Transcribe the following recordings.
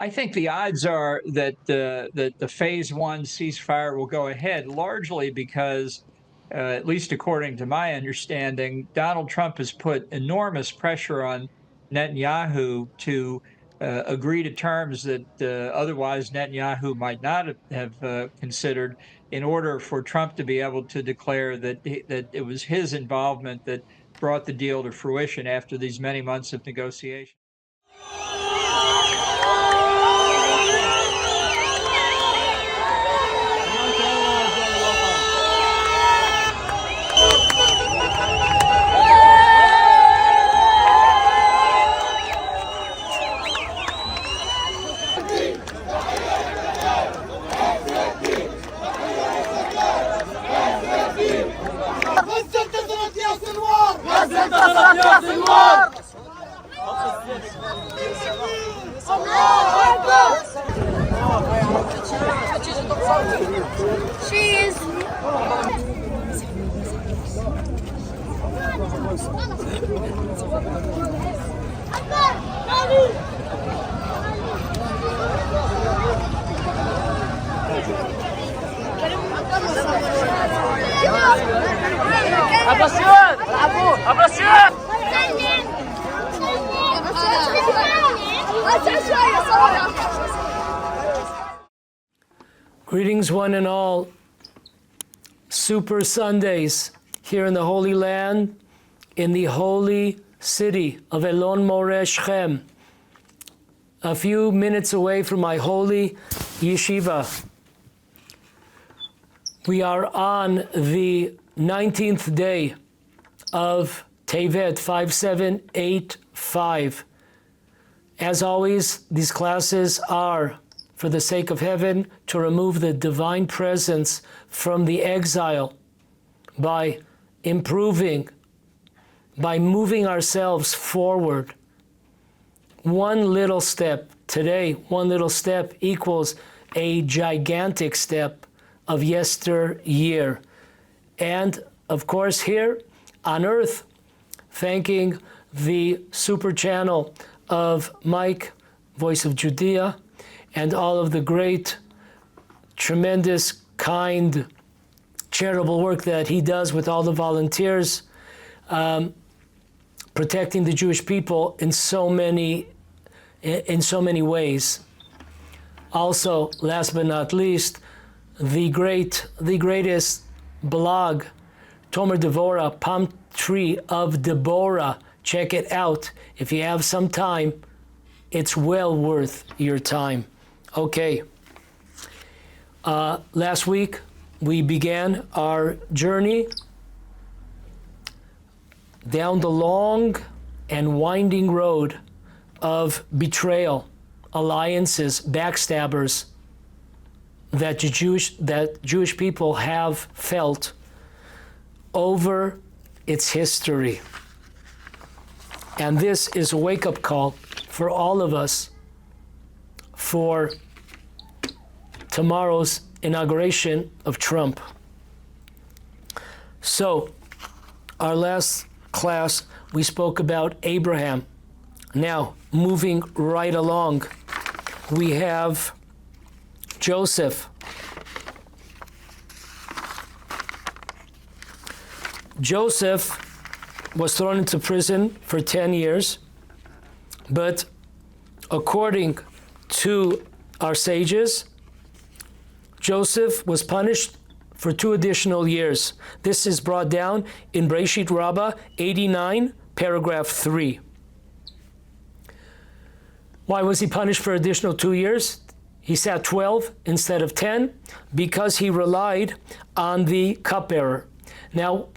I think the odds are that the phase one ceasefire will go ahead, largely because, at least according to my understanding, Donald Trump has put enormous pressure on Netanyahu to agree to terms that otherwise Netanyahu might not have considered, in order for Trump to be able to declare that it was his involvement that brought the deal to fruition after these many months of negotiation. Cheese. Greetings, one and all. Super Sundays here in the Holy Land, in the holy city of Elon Moreh, Shechem, a few minutes away from my holy yeshiva. We are on the 19th day of Tevet 5785. As always, these classes are for the sake of heaven, to remove the divine presence from the exile by improving, by moving ourselves forward. One little step today, one little step equals a gigantic step of yesteryear. And of course, here on earth, thanking the super channel of Mike, Voice of Judea, and all of the great, tremendous, kind, charitable work that he does with all the volunteers, protecting the Jewish people in so many ways. Also, last but not least, the greatest blog, Tomer Devorah, Palm Tree of Deborah. Check it out. If you have some time, it's well worth your time. Okay. Last week, we began our journey down the long and winding road of betrayal, alliances, backstabbers that Jewish people have felt over its history. And this is a wake-up call for all of us for tomorrow's inauguration of Trump. So, our last class, we spoke about Abraham. Now, moving right along, we have Joseph. Joseph was thrown into prison for 10 years, but according to our sages, Joseph was punished for 2 additional years. This is brought down in Bereshit Rabbah 89, paragraph 3. Why was he punished for additional 2 years? He sat 12 instead of 10 because he relied on the cupbearer. Now,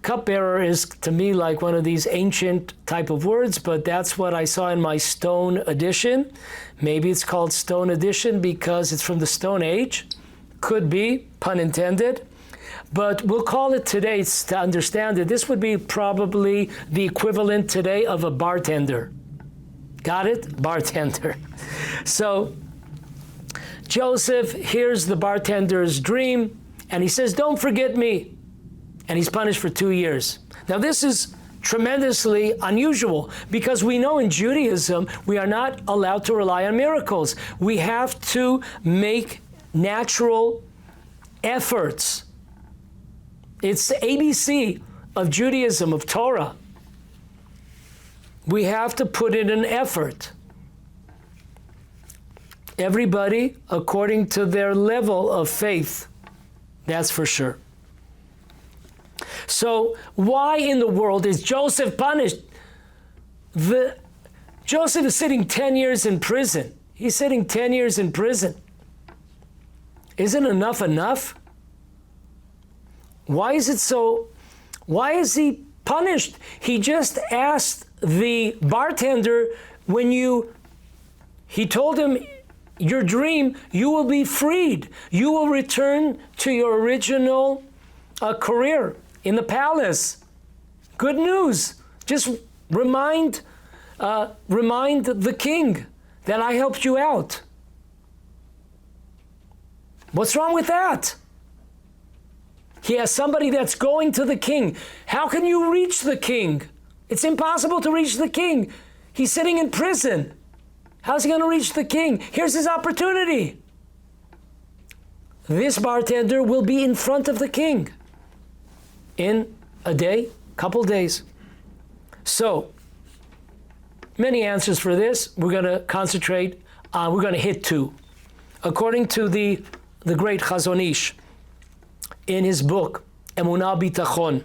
cupbearer is to me like one of these ancient type of words, but that's what I saw in my Stone edition. Maybe it's called Stone edition because it's from the Stone Age. Could be, pun intended. But we'll call it today to understand it. This would be probably the equivalent today of a bartender. Got it? Bartender. So Joseph hears the bartender's dream and he says, "Don't forget me." And he's punished for 2 years. Now this is tremendously unusual, because we know in Judaism we are not allowed to rely on miracles. We have to make natural efforts. It's the ABC of Judaism, of Torah. We have to put in an effort. Everybody according to their level of faith, that's for sure. So why in the world is Joseph punished? Joseph is sitting 10 years in prison. He's sitting 10 years in prison. Isn't enough enough? Why is it so? Why is he punished? He just asked the bartender he told him, your dream, you will be freed. You will return to your original career in the palace. Good news. Just remind the king that I helped you out. What's wrong with that? He has somebody that's going to the king. How can you reach the king? It's impossible to reach the king. He's sitting in prison. How's he going to reach the king? Here's his opportunity. This bartender will be in front of the king in a day, couple days. So, many answers for this. We're going to concentrate on, we're going to hit two. According to the great Chazon Ish, in his book, Emunah Bitachon,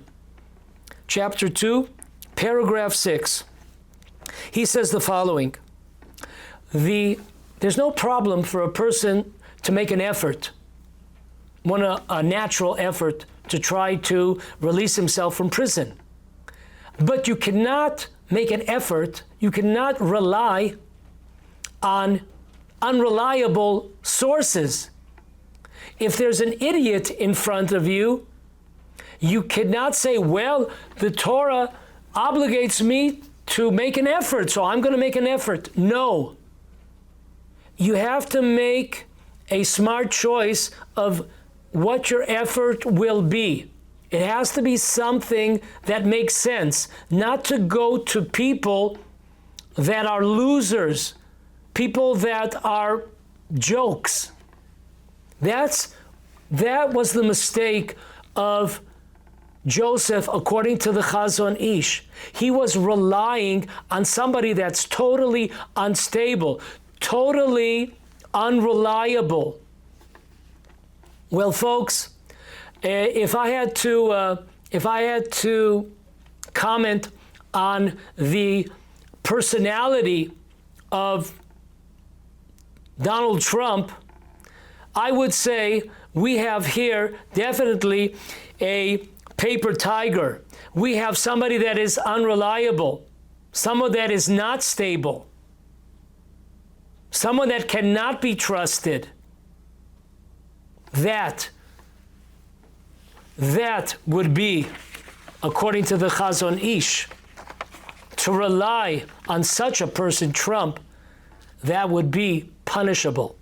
chapter 2, paragraph 6, he says the following: there's no problem for a person to make an effort, a natural effort to try to release himself from prison. But you cannot make an effort, you cannot rely on unreliable sources. If there's an idiot in front of you, you cannot say, well, the Torah obligates me to make an effort, so I'm going to make an effort. No. You have to make a smart choice of what your effort will be. It has to be something that makes sense, not to go to people that are losers, people that are jokes. That was the mistake of Joseph, according to the Chazon Ish. He was relying on somebody that's totally unstable, totally unreliable. Well, folks, if I had to comment on the personality of Donald Trump, I would say we have here definitely a paper tiger. We have somebody that is unreliable, someone that is not stable, someone that cannot be trusted. That would be, according to the Chazon Ish, to rely on such a person, Trump, that would be punishable.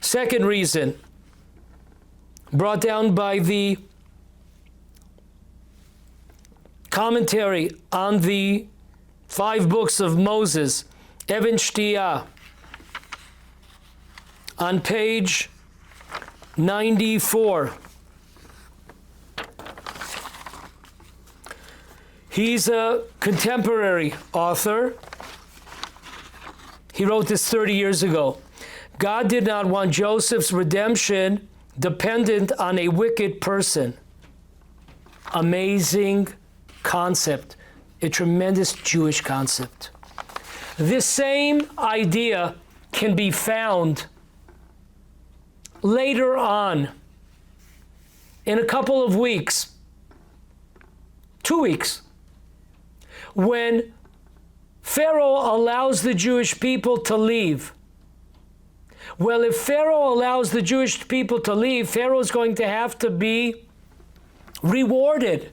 Second reason, brought down by the commentary on the 5 books of Moses, Evan Shtia, on page 94. He's a contemporary author. He wrote this 30 years ago. God did not want Joseph's redemption dependent on a wicked person. Amazing concept, a tremendous Jewish concept. This same idea can be found later on, in a couple of weeks, 2 weeks, when Pharaoh allows the Jewish people to leave. Well, if Pharaoh allows the Jewish people to leave, Pharaoh is going to have to be rewarded.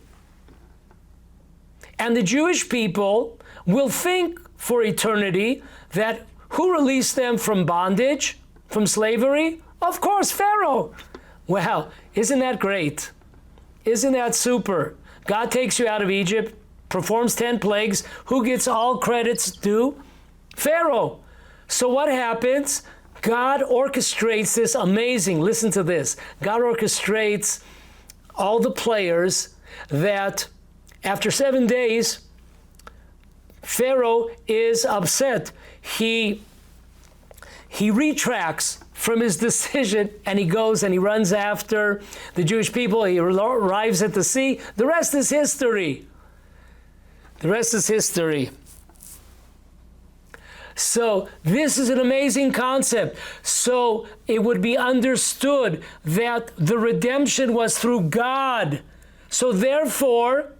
And the Jewish people will think for eternity that who released them from bondage, from slavery? Of course, Pharaoh. Wow, isn't that great? Isn't that super? God takes you out of Egypt, performs 10 plagues. Who gets all credits due? Pharaoh. So what happens? God orchestrates this amazing, listen to this. God orchestrates all the players that after 7 days, Pharaoh is upset. He retracts from his decision, and he goes and he runs after the Jewish people. He arrives at the sea. The rest is history. The rest is history. So this is an amazing concept. So it would be understood that the redemption was through God. So therefore,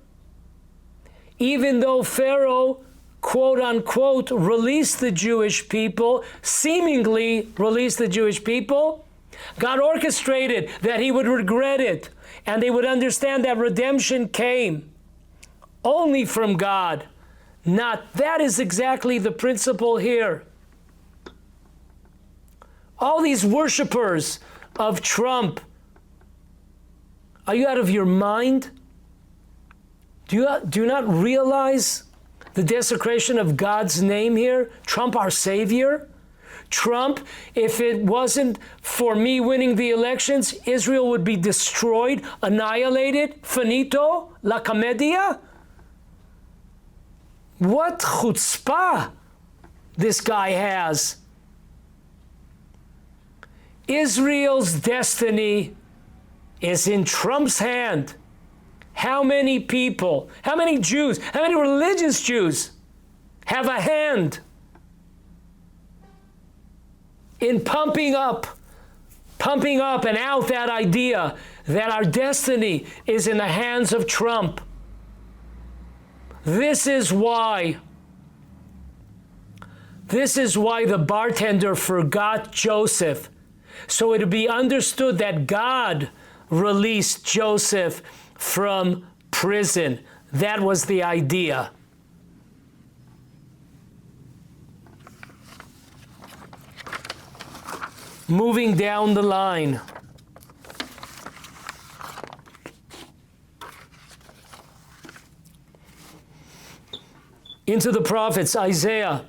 even though Pharaoh, quote unquote, released the Jewish people, seemingly released the Jewish people, God orchestrated that he would regret it, and they would understand that redemption came only from God. That is exactly the principle here. All these worshipers of Trump, are you out of your mind? Do you not realize the desecration of God's name here? Trump, our savior? Trump, if it wasn't for me winning the elections, Israel would be destroyed, annihilated, finito, la comedia? What chutzpah this guy has. Israel's destiny is in Trump's hand. How many people, how many Jews, how many religious Jews have a hand in pumping up and out that idea that our destiny is in the hands of Trump? This is why the bartender forgot Joseph. So it would be understood that God released Joseph from prison. That was the idea. Moving down the line. Into the prophets, Isaiah,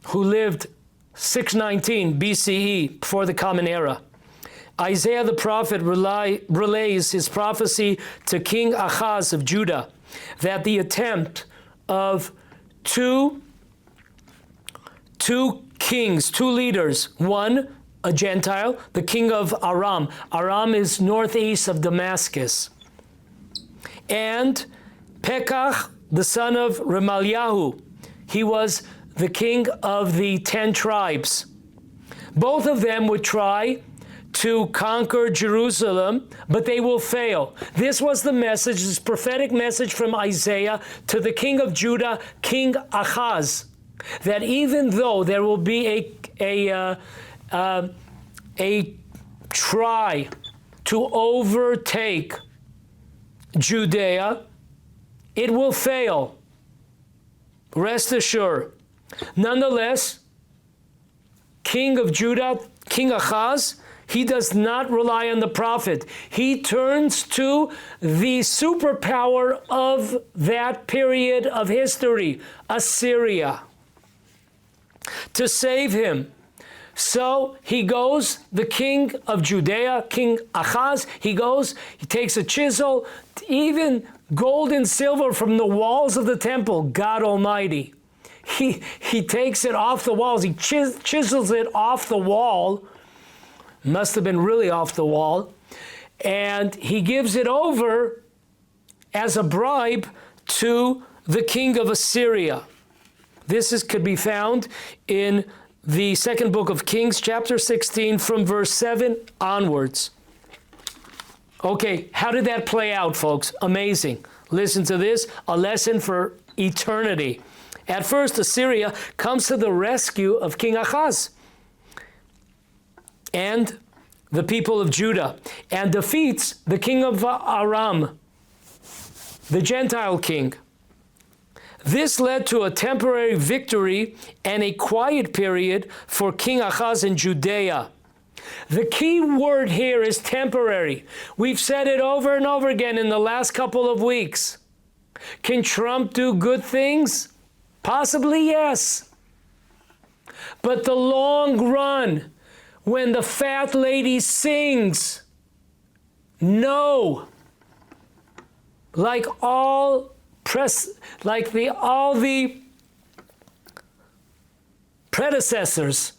who lived 619 BCE, before the Common Era. Isaiah the prophet relays his prophecy to King Ahaz of Judah that the attempt of two kings, two leaders, one a Gentile, the king of Aram. Aram is northeast of Damascus. And Pekach, the son of Remaliahu. He was the king of the 10 tribes. Both of them would try to conquer Jerusalem, but they will fail. This was the message, this prophetic message from Isaiah to the king of Judah, King Ahaz, that even though there will be a try to overtake Judea, it will fail. Rest assured. Nonetheless, King of Judah, King Ahaz, he does not rely on the prophet. He turns to the superpower of that period of history, Assyria, to save him. So he goes, the king of Judea, King Ahaz, he takes a chisel, even gold and silver from the walls of the temple, God Almighty. He takes it off the walls, he chisels it off the wall, must have been really off the wall, and he gives it over as a bribe to the king of Assyria. This could be found in the second book of Kings, chapter 16, from verse 7 onwards. Okay, how did that play out, folks? Amazing. Listen to this, a lesson for eternity. At first, Assyria comes to the rescue of King Ahaz and the people of Judah, and defeats the king of Aram, the Gentile king. This led to a temporary victory and a quiet period for King Ahaz in Judea. The key word here is temporary. We've said it over and over again in the last couple of weeks. Can Trump do good things? Possibly, yes. But the long run, when the fat lady sings, no. Like all the predecessors,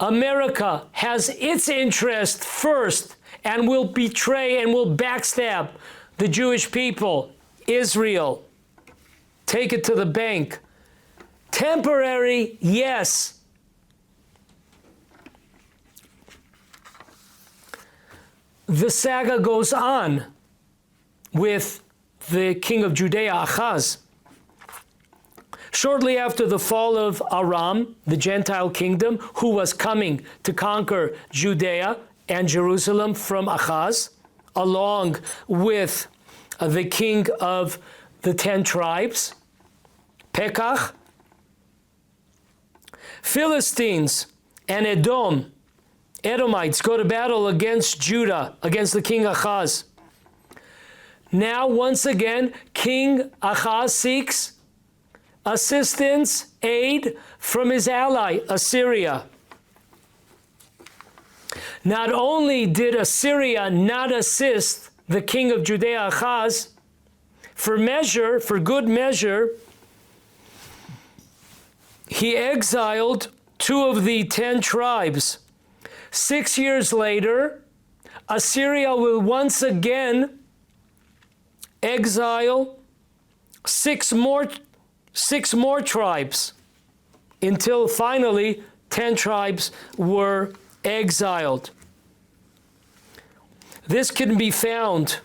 America has its interest first and will betray and will backstab the Jewish people, Israel. Take it to the bank. Temporary, yes. The saga goes on with the king of Judea, Ahaz. Shortly after the fall of Aram, the Gentile kingdom, who was coming to conquer Judea and Jerusalem from Ahaz, along with the king of the 10 tribes, Pekach, Philistines and Edomites go to battle against Judah, against the king Ahaz. Now, once again, King Ahaz seeks assistance, aid from his ally, Assyria. Not only did Assyria not assist the king of Judea, Ahaz, for good measure, he exiled 2 of the 10 tribes. 6 years later, Assyria will once again exile 6 more tribes, until finally 10 tribes were exiled. This can be found.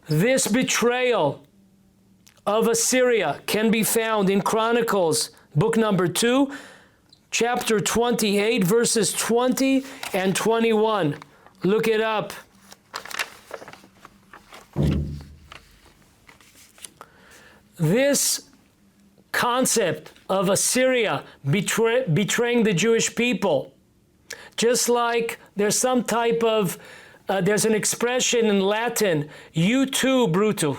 This betrayal of Assyria can be found in Chronicles, book number 2, chapter 28, verses 20 and 21. Look it up. This concept of Assyria betraying the Jewish people, just like there's some type of, there's an expression in Latin, tu brutu.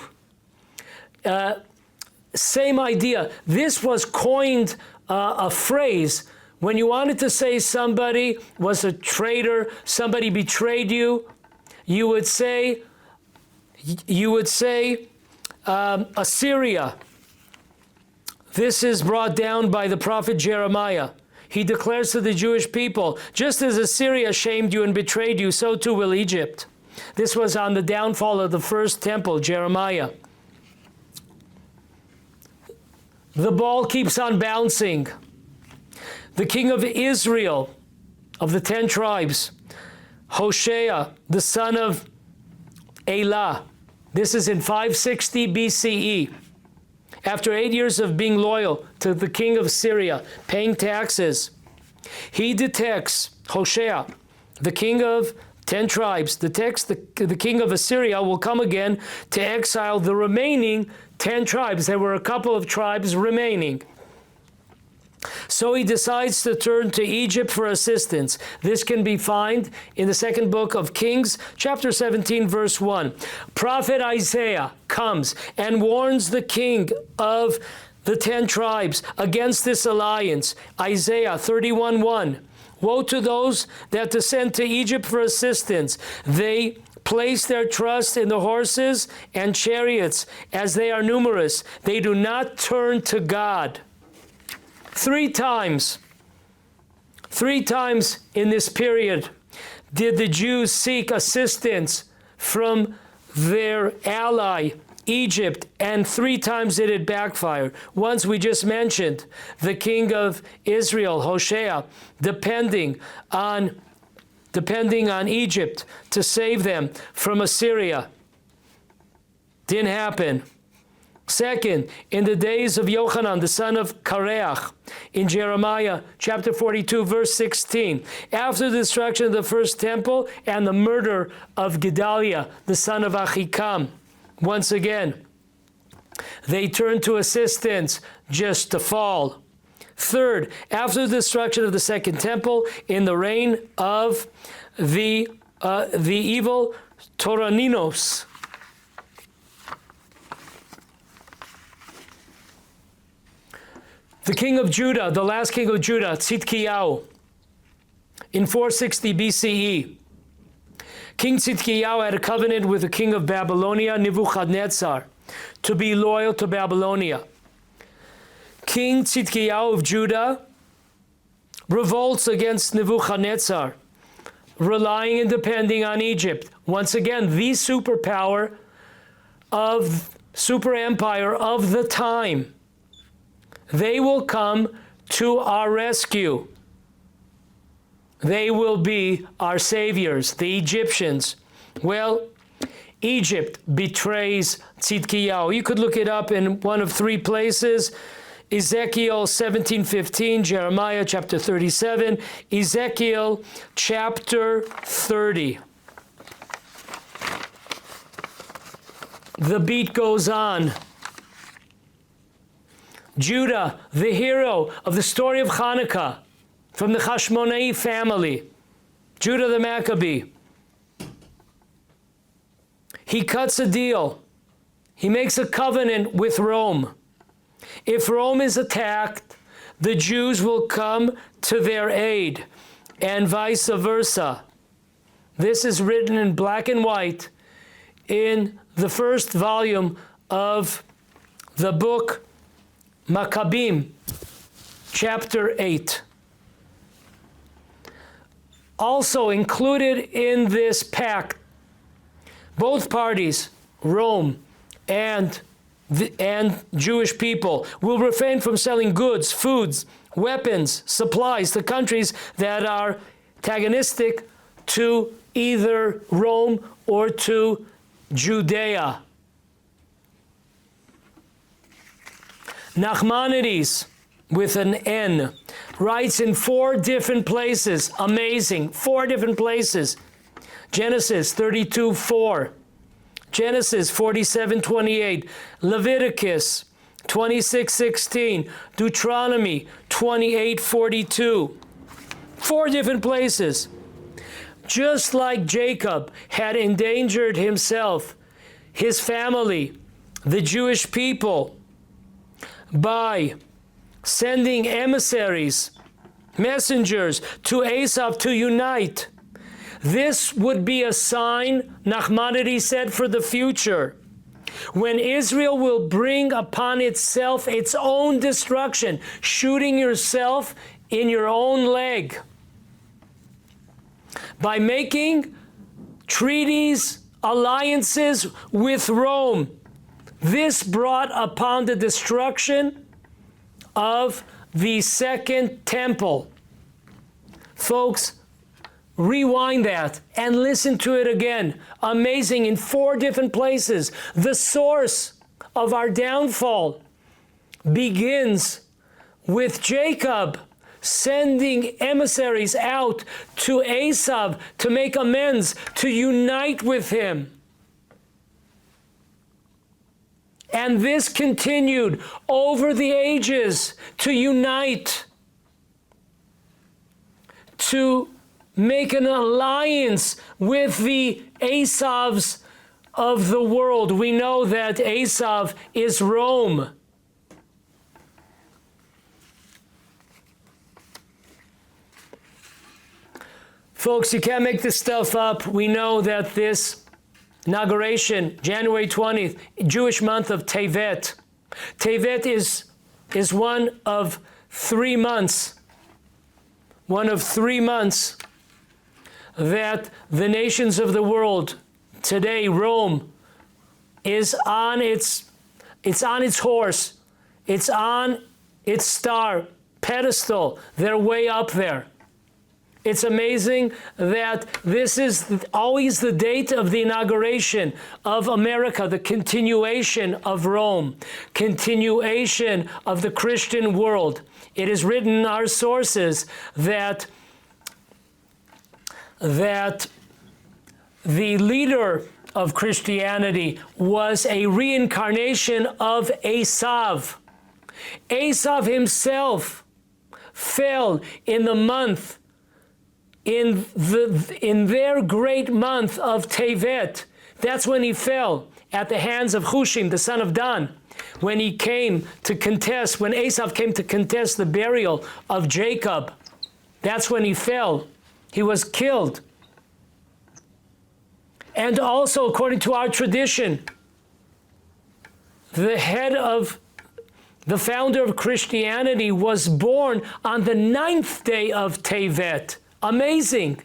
Same idea. This was coined a phrase when you wanted to say somebody was a traitor, somebody betrayed you. You would say Assyria. This is brought down by the prophet Jeremiah. He declares to the Jewish people, just as Assyria shamed you and betrayed you, so too will Egypt. This was on the downfall of the first temple, Jeremiah. The ball keeps on bouncing. The king of Israel, of the 10 tribes, Hoshea, the son of Elah. This is in 560 BCE. After 8 years of being loyal to the king of Syria, paying taxes, he detects Hoshea, the king of 10 tribes, the king of Assyria will come again to exile the remaining 10 tribes. There were a couple of tribes remaining. So he decides to turn to Egypt for assistance. This can be found in the second book of Kings, chapter 17, verse 1. Prophet Isaiah comes and warns the king of the 10 tribes against this alliance. Isaiah 31:1. Woe to those that descend to Egypt for assistance. They place their trust in the horses and chariots as they are numerous. They do not turn to God. 3 times in this period did the Jews seek assistance from their ally, Egypt, and 3 times did it backfire. Once we just mentioned the king of Israel, Hoshea, depending on Egypt to save them from Assyria. Didn't happen. Second, in the days of Yochanan, the son of Kareach, in Jeremiah chapter 42, verse 16, after the destruction of the first temple and the murder of Gedaliah, the son of Achikam, once again, they turned to assistance just to fall. Third, after the destruction of the second temple, in the reign of the evil Toraninos. The king of Judah, the last king of Judah, Tzidkiyahu, in 460 BCE. King Tzidkiyahu had a covenant with the king of Babylonia, Nebuchadnezzar, to be loyal to Babylonia. King Tzidkiyahu of Judah revolts against Nebuchadnezzar, relying and depending on Egypt. Once again, the super empire of the time. They will come to our rescue. They will be our saviors, the Egyptians. Well, Egypt betrays Tzidkiyahu. You could look it up in one of three places. Ezekiel 17:15, Jeremiah chapter 37, Ezekiel chapter 30. The beat goes on. Judah, the hero of the story of Hanukkah, from the Hashmonai family, Judah the Maccabee. He cuts a deal. He makes a covenant with Rome. If Rome is attacked, the Jews will come to their aid, and vice versa. This is written in black and white in the first volume of the book Maccabees, chapter 8. Also included in this pact, both parties, Rome and Jewish people, will refrain from selling goods, foods, weapons, supplies to countries that are antagonistic to either Rome or to Judea. Nachmanides, with an N, writes in 4 different places, amazing, 4 different places. Genesis 32:4, Genesis 47:28, Leviticus 26:16, Deuteronomy 28:42. 4 different places. Just like Jacob had endangered himself, his family, the Jewish people, by sending emissaries, messengers to Esau to unite. This would be a sign, Nachmanides said, for the future, when Israel will bring upon itself its own destruction, shooting yourself in your own leg. By making treaties, alliances with Rome, this brought upon the destruction of the Second Temple. Folks, rewind that and listen to it again. Amazing, in 4 different places. The source of our downfall begins with Jacob sending emissaries out to Esau to make amends, to unite with him. And this continued over the ages to unite, to make an alliance with the Esavs of the world. We know that Esav is Rome. Folks, you can't make this stuff up. We know that this inauguration, January 20th, Jewish month of Tevet. Tevet is one of 3 months. One of 3 months that the nations of the world today, Rome, is on its horse. It's on its star pedestal. They're way up there. It's amazing that this is always the date of the inauguration of America, the continuation of Rome, continuation of the Christian world. It is written in our sources that the leader of Christianity was a reincarnation of Esav. Esav himself fell in the month in their great month of Tevet, that's when he fell at the hands of Hushim, the son of Dan, when he came to contest, when Esav came to contest the burial of Jacob. That's when he fell. He was killed. And also, according to our tradition, the founder of Christianity was born on the 9th day of Tevet. Amazing.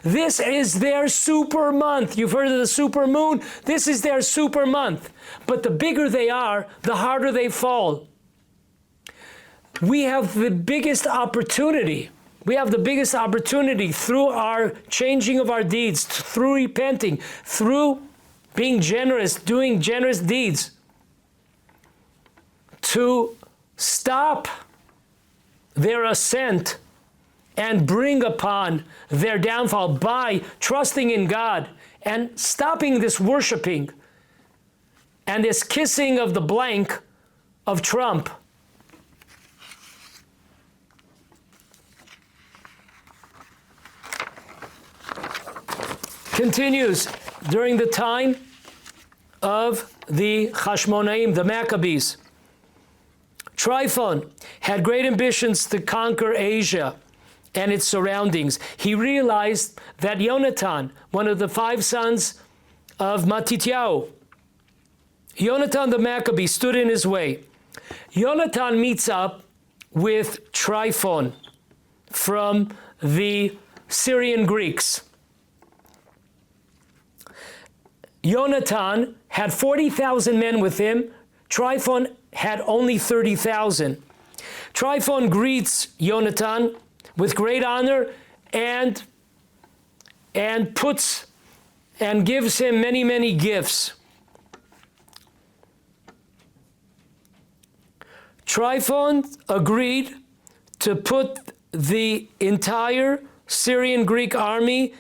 This is their super month. You've heard of the super moon? This is their super month. But the bigger they are, the harder they fall. We have the biggest opportunity. We have the biggest opportunity through our changing of our deeds, through repenting, through being generous, doing generous deeds, to stop their ascent and bring upon their downfall by trusting in God and stopping this worshiping and this kissing of the blank of Trump. Continues during the time of the Hashmonaim, the Maccabees. Tryphon had great ambitions to conquer Asia and its surroundings. He realized that Yonatan, one of the 5 sons of Matityahu, Yonatan the Maccabee, stood in his way. Yonatan meets up with Tryphon from the Syrian Greeks. Yonatan had 40,000 men with him. Tryphon had only 30,000. Tryphon greets Yonatan with great honor and gives him many, many gifts. Tryphon agreed to put the entire Syrian Greek army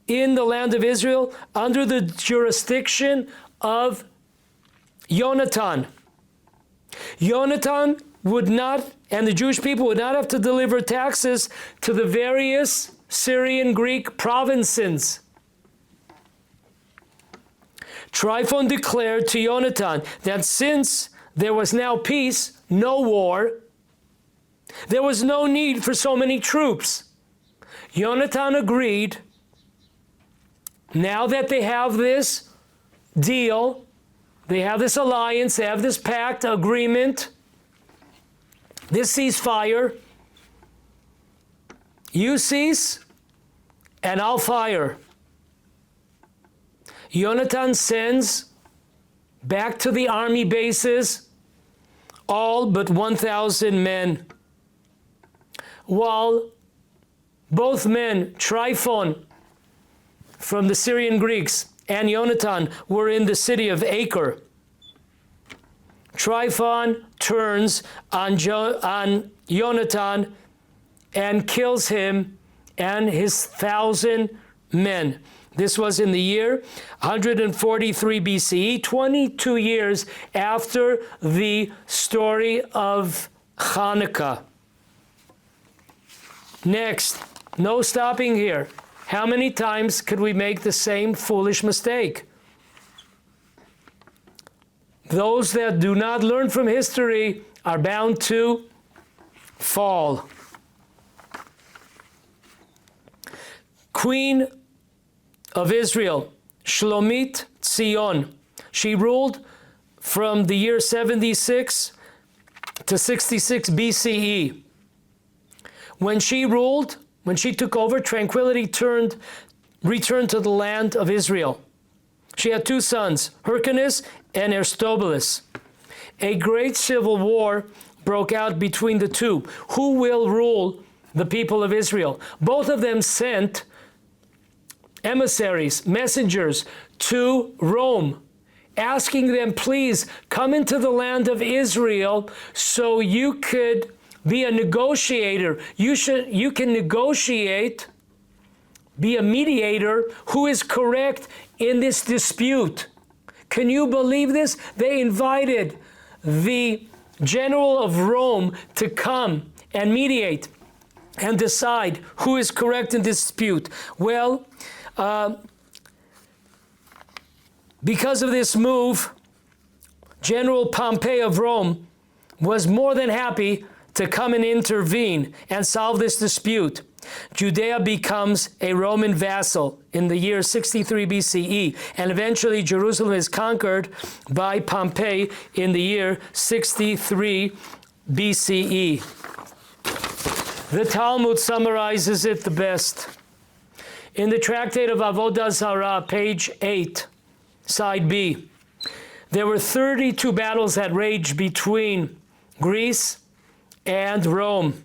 in the land of Israel under the jurisdiction of Yonatan. Yonatan would not, and the Jewish people would not have to deliver taxes to the various Syrian Greek provinces. Tryphon declared to Yonatan that since there was now peace, no war, there was no need for so many troops. Yonatan agreed. Now that they have this deal, they have this alliance, they have this pact, agreement, this ceasefire, you cease and I'll fire. Yonatan sends back to the army bases all but 1,000 men. While both men, Tryphon from the Syrian Greeks and Yonatan, were in the city of Acre, Tryphon turns on Yonatan and kills him and his 1,000 men. This was in the year 143 BCE, 22 years after the story of Hanukkah. Next, no stopping here. How many times could we make the same foolish mistake? Those that do not learn from history are bound to fall. Queen of Israel, Shlomit Tzion. She ruled from the year 76 to 66 BCE. When she ruled, when she took over, tranquility returned to the land of Israel. She had 2 sons, Hyrcanus and Aristobulus. A great civil war broke out between the two. Who will rule the people of Israel? Both of them sent emissaries, messengers to Rome, asking them, please come into the land of Israel so you could be a negotiator. You can negotiate, be a mediator who is correct in this dispute. Can you believe this? They invited the general of Rome to come and mediate. and decide who is correct in dispute. Well, because of this move, General Pompey of Rome was more than happy to come and intervene and solve this dispute. Judea becomes a Roman vassal in the year 63 BCE, and eventually Jerusalem is conquered by Pompey in the year 63 BCE. The Talmud summarizes it the best. In the Tractate of Avodah Zarah, page 8, side B, there were 32 battles that raged between Greece and Rome.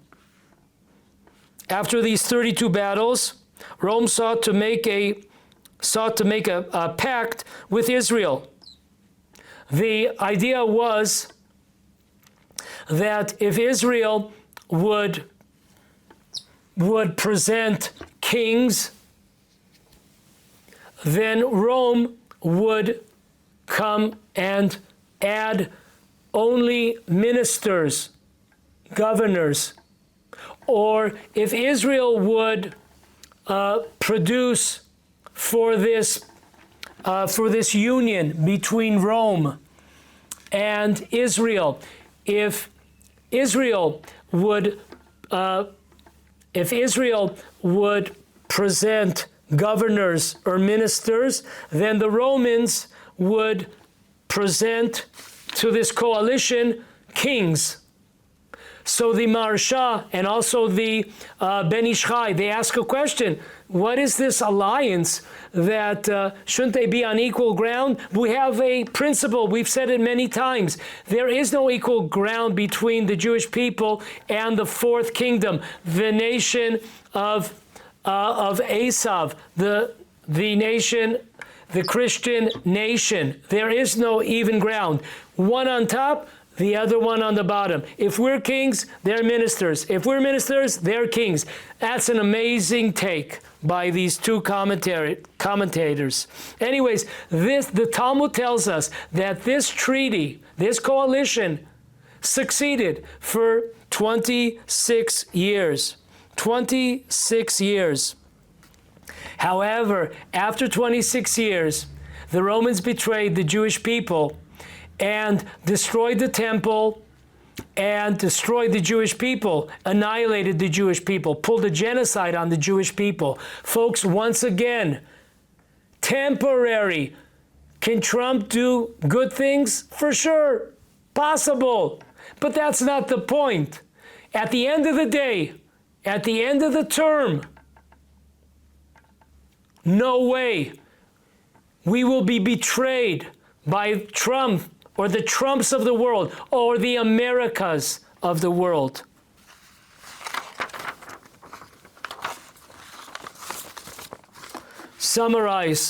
After these 32 battles, Rome sought to make a pact with Israel. The idea was that if Israel would present kings, then Rome would come and add only ministers, governors. Or if Israel would produce for this union between Rome and Israel, if Israel would present governors or ministers, then the Romans would present to this coalition kings. So the Marsha and also the Ben Ish Chai, they ask a question. What is this alliance that shouldn't they be on equal ground? We have a principle, we've said it many times. There is no equal ground between the Jewish people and the fourth kingdom, the nation of Esav, the nation, the Christian nation. There is no even ground. One on top, the other one on the bottom. If we're kings, they're ministers. If we're ministers, they're kings. That's an amazing take by these two commentators. Anyways, the Talmud tells us that this treaty, this coalition, succeeded for 26 years. 26 years. However, after 26 years, the Romans betrayed the Jewish people and destroyed the temple and destroyed the Jewish people, annihilated the Jewish people, pulled a genocide on the Jewish people. Folks, once again, temporary. Can Trump do good things? For sure, possible. But that's not the point. At the end of the day, at the end of the term, no way we will be betrayed by Trump or the Trumps of the world, or the Americas of the world. Summarizing.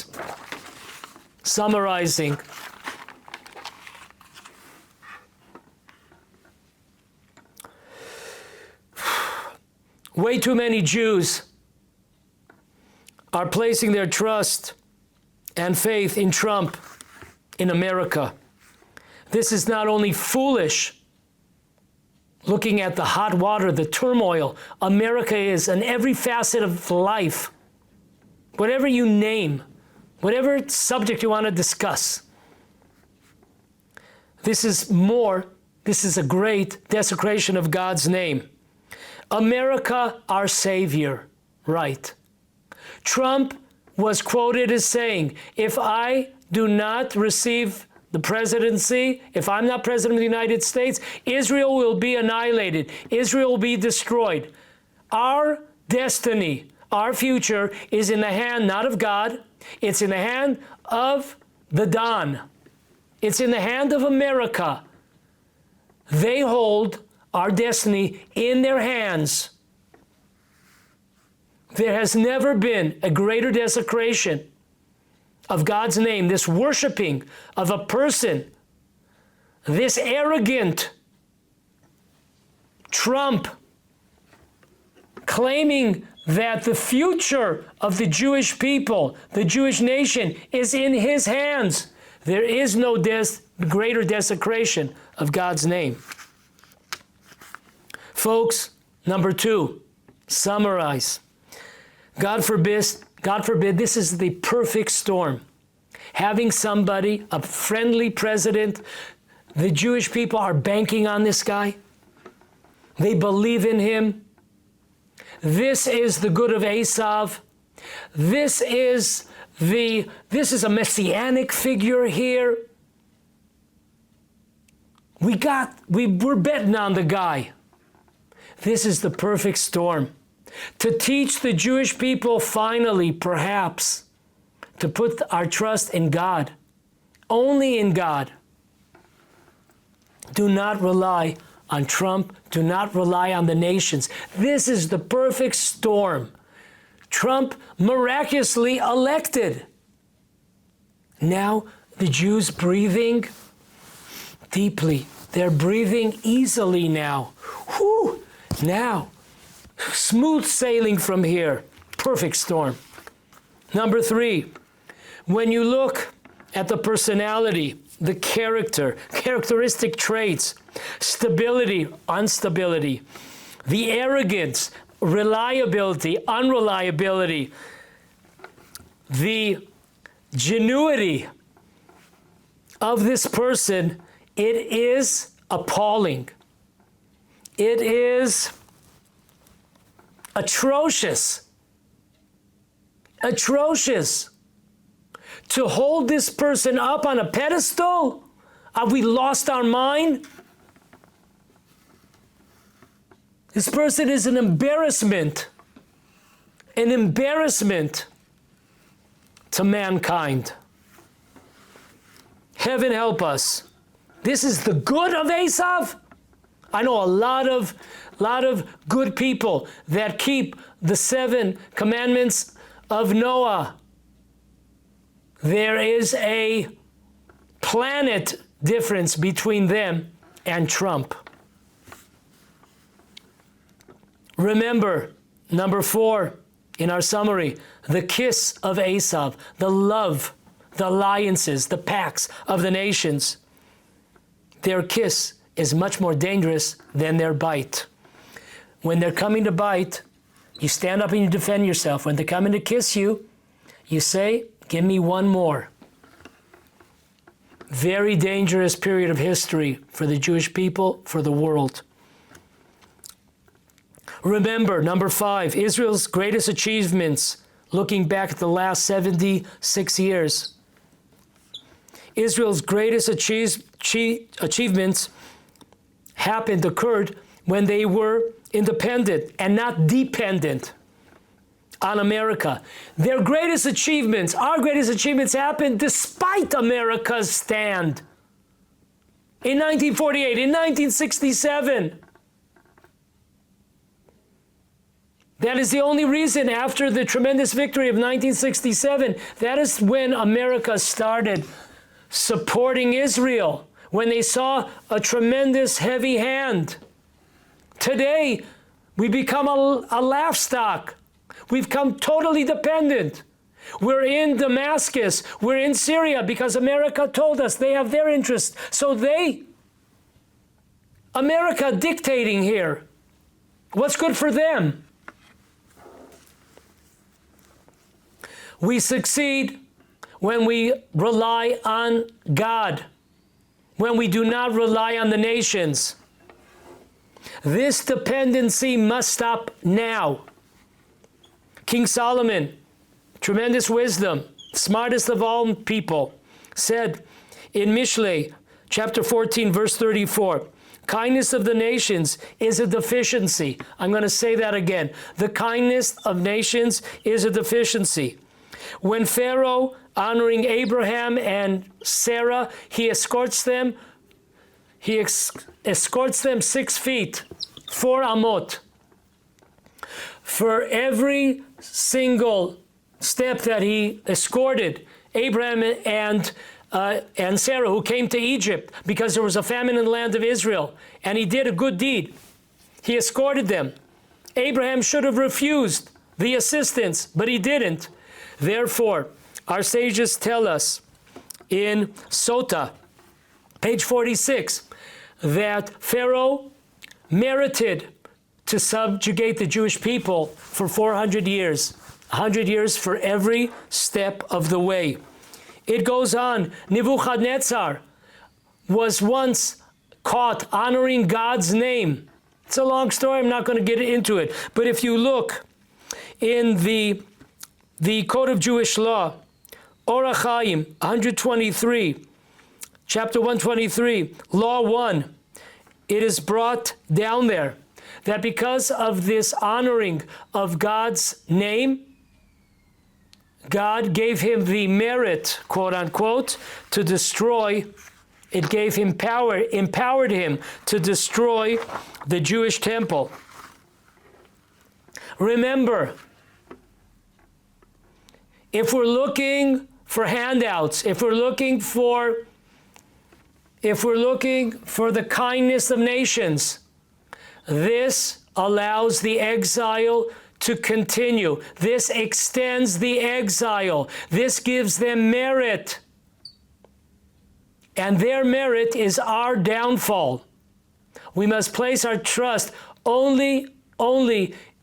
Way too many Jews are placing their trust and faith in Trump, in America. This is not only foolish, looking at the hot water, the turmoil America is in every facet of life, whatever you name, whatever subject you want to discuss. This is a great desecration of God's name. America, our savior, right? Trump was quoted as saying, if I do not receive the presidency, if I'm not president of the United States, Israel will be annihilated. Israel will be destroyed. Our destiny, our future is in the hand not of God, it's in the hand of the Don. It's in the hand of America. They hold our destiny in their hands. There has never been a greater desecration of God's name, this worshiping of a person, this arrogant Trump claiming that the future of the Jewish people, the Jewish nation, is in his hands. There is no greater desecration of God's name. Folks, number two, summarize. God forbid, this is the perfect storm. Having somebody, a friendly president, the Jewish people are banking on this guy. They believe in him. This is the good of Esav. This is a messianic figure here. We're betting on the guy. This is the perfect storm. To teach the Jewish people finally, perhaps, to put our trust in God. Only in God. Do not rely on Trump. Do not rely on the nations. This is the perfect storm. Trump miraculously elected. Now the Jews breathing deeply. They're breathing easily now. Whew! Now, smooth sailing from here. Perfect storm. Number 3, when you look at the personality, the characteristic traits, stability, instability, the arrogance, reliability, unreliability, the genuity of this person, it is appalling. It is atrocious. Atrocious. To hold this person up on a pedestal? Have we lost our mind? This person is an embarrassment. An embarrassment to mankind. Heaven help us. This is the good of Esav. I know a lot of good people that keep the 7 commandments of Noah. There is a planet difference between them and Trump. Remember, number 4 in our summary, the kiss of Esav, the love, the alliances, the pacts of the nations. Their kiss is much more dangerous than their bite. When they're coming to bite, you stand up and you defend yourself. When they're coming to kiss you, you say, give me one more. Very dangerous period of history for the Jewish people, for the world. Remember, number 5, Israel's greatest achievements, looking back at the last 76 years. Israel's greatest achievements occurred when they were independent and not dependent on America. Their greatest achievements, our greatest achievements, happened despite America's stand. In 1948, in 1967. That is the only reason after the tremendous victory of 1967, that is when America started supporting Israel, when they saw a tremendous heavy hand. Today, we become a laughstock. We've become totally dependent. We're in Damascus. We're in Syria because America told us they have their interests. So America dictating here. What's good for them? We succeed when we rely on God, when we do not rely on the nations. This dependency must stop now. King Solomon, tremendous wisdom, smartest of all people, said in Mishlei, chapter 14, verse 34, kindness of the nations is a deficiency. I'm going to say that again. The kindness of nations is a deficiency. When Pharaoh, honoring Abraham and Sarah, he escorts them 6 feet, 4 amot. For every single step that he escorted Abraham and Sarah, who came to Egypt because there was a famine in the land of Israel, and he did a good deed. He escorted them. Abraham should have refused the assistance, but he didn't. Therefore, our sages tell us in Sota, page 46, that Pharaoh merited to subjugate the Jewish people for 400 years. 100 years for every step of the way. It goes on. Nebuchadnezzar was once caught honoring God's name. It's a long story. I'm not going to get into it. But if you look in the Code of Jewish Law, Orach Chaim 123, chapter 123, Law 1, it is brought down there that because of this honoring of God's name, God gave him the merit, quote unquote, to destroy. It gave him power, empowered him to destroy the Jewish temple. Remember, if we're looking for handouts, if we're looking for the kindness of nations, this allows the exile to continue. This extends the exile. This gives them merit. And their merit is our downfall. We must place our trust only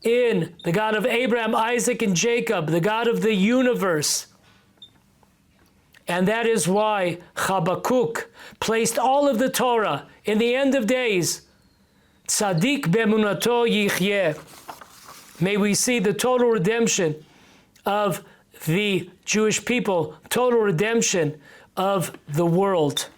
in the God of Abraham, Isaac, and Jacob, the God of the universe. And that is why Habakkuk placed all of the Torah in the end of days. Tzadik be'emunato yichyeh. May we see the total redemption of the Jewish people, total redemption of the world.